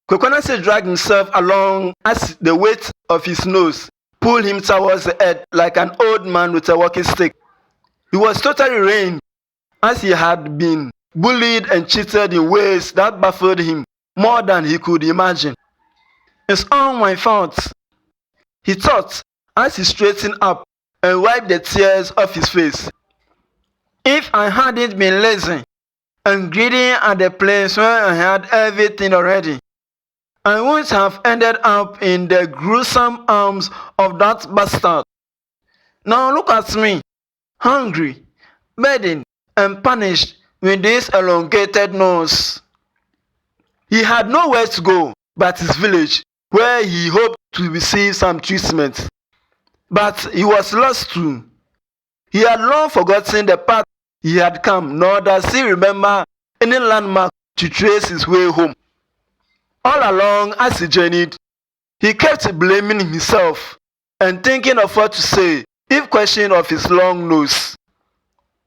Kweku Ananse dragged himself along as the weight of his nose pulled him towards the earth like an old man with a walking stick. He was totally ruined, as he had been bullied and cheated in ways that baffled him more than he could imagine. "It's all my fault," he thought as he straightened up and wiped the tears off his face. "If I hadn't been lazy and greedy at the place where I had everything already, I wouldn't have ended up in the gruesome arms of that bastard. Now look at me, hungry, burdened, and punished with this elongated nose." He had nowhere to go but his village, where he hoped to receive some treatment. But he was lost too. He had long forgotten the path he had come, nor does he remember any landmark to trace his way home. All along as he journeyed, he kept blaming himself and thinking of what to say if questioned of his long nose.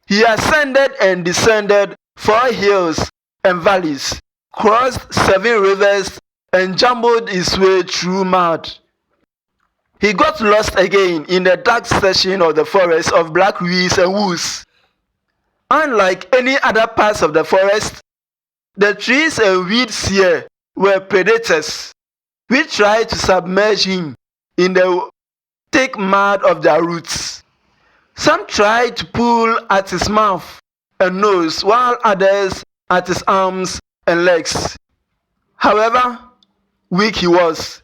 He ascended and descended 4 hills and valleys, crossed 7 rivers, and jumbled his way through mud. He got lost again in the dark section of the forest of black weeds and woods. Unlike any other parts of the forest, the trees and weeds here were predators which tried to submerge him in the thick mud of their roots. Some tried to pull at his mouth and nose, while others at his arms and legs. However weak he was,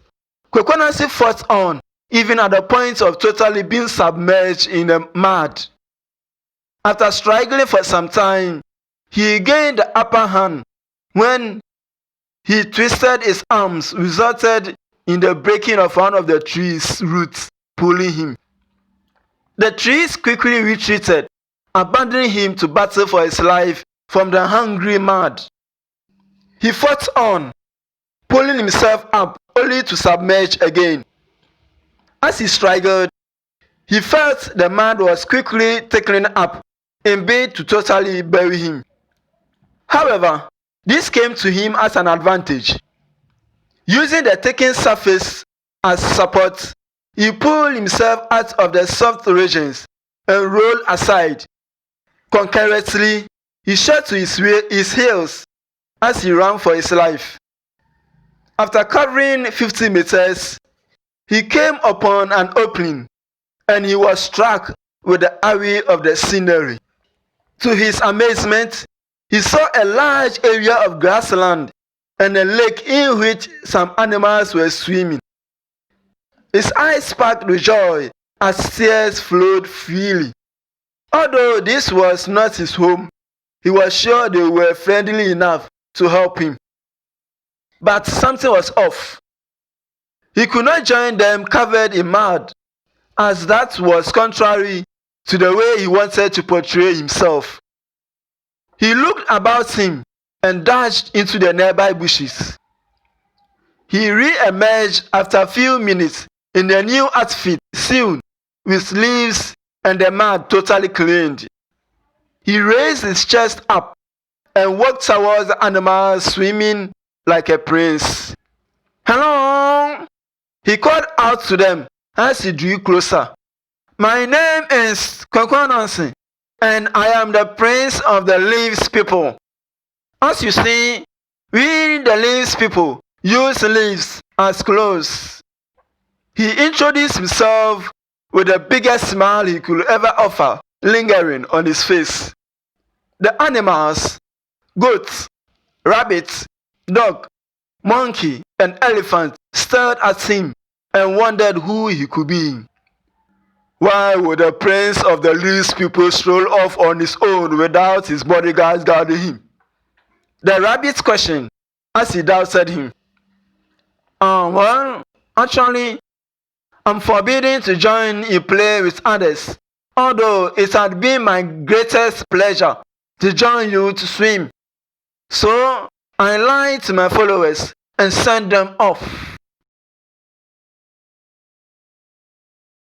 Kweku Ananse fought on, even at the point of totally being submerged in the mud. After struggling for some time, he gained the upper hand when he twisted his arms, resulted in the breaking of one of the tree's roots, pulling him. The trees quickly retreated, abandoning him to battle for his life from the hungry mud. He fought on, pulling himself up only to submerge again. As he struggled, he felt the mud was quickly thickening up in bid to totally bury him. However, this came to him as an advantage. Using the thickened surface as support, he pulled himself out of the soft regions and rolled aside. Concurrently, he shot to his heels as he ran for his life. After covering 50 meters, he came upon an opening, and he was struck with the awe of the scenery. To his amazement, he saw a large area of grassland and a lake in which some animals were swimming. His eyes sparkled with joy as tears flowed freely. Although this was not his home, he was sure they were friendly enough to help him. But something was off. He could not join them covered in mud, as that was contrary to the way he wanted to portray himself. He looked about him and dashed into the nearby bushes. He re-emerged after a few minutes in a new outfit sewn with leaves and the mud totally cleaned. He raised his chest up and walked towards the animals swimming like a prince. "Hello!" he called out to them as he drew closer. "My name is Kweku Ananse, and I am the prince of the leaves people. As you see, we the leaves people use leaves as clothes." He introduced himself with the biggest smile he could ever offer lingering on his face. The animals, goats, rabbits, dog, monkey, and elephant stared at him and wondered who he could be. Why would the prince of the leaves people stroll off on his own without his bodyguards guarding him? The rabbit questioned as he doubted him. Well, actually, I'm forbidden to join in play with others, although it had been my greatest pleasure to join you to swim. So I lied to my followers and sent them off.